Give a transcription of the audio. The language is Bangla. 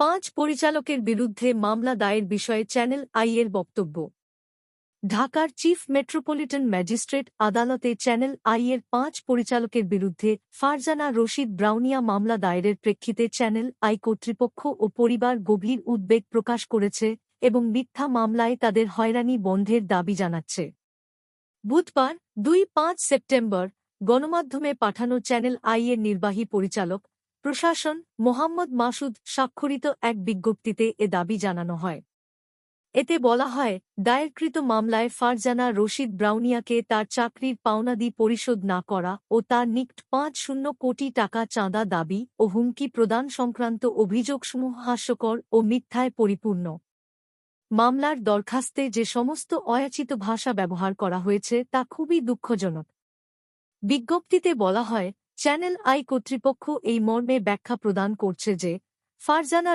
5 পরিচালকের বিরুদ্ধে মামলা দায়ের বিষয়ে চ্যানেল আই-এর বক্তব্য। ঢাকার চিফ মেট্রোপলিটন ম্যাজিস্ট্রেট আদালতে চ্যানেল আই-এর 5 পরিচালকের বিরুদ্ধে ফারজানা রশিদ ব্রাউনিয়া মামলা দায়েরের প্রেক্ষিতে চ্যানেল আই কর্তৃপক্ষ ও পরিবার গভীর উদ্বেগ প্রকাশ করেছে এবং মিথ্যা মামলায় তাদের হয়রানি বন্ধের দাবি জানাচ্ছে। বুধবার 2-5 সেপ্টেম্বর গণমাধ্যমে পাঠানো চ্যানেল আই-এর নির্বাহী পরিচালক প্রশাসন মোহাম্মদ মাসুদ স্বাক্ষরিত এক বিজ্ঞপ্তিতে এ দাবি জানানো হয়। এতে বলা হয়, দায়েরকৃত মামলায় ফারজানা রশিদ ব্রাউনিয়াকে তার চাকরির পাওনাদি পরিশোধ না করা ও তার নিকট ৫০ কোটি টাকা চাঁদা দাবি ও হুমকি প্রদান সংক্রান্ত অভিযোগসমূহ হাস্যকর ও মিথ্যায় পরিপূর্ণ। মামলার দরখাস্তে যে সমস্ত অয়াচিত ভাষা ব্যবহার করা হয়েছে তা খুবই দুঃখজনক। বিজ্ঞপ্তিতে বলা হয়, চ্যানেল আই কর্তৃপক্ষ এই মর্মে ব্যাখ্যা প্রদান করছে যে, ফারজানা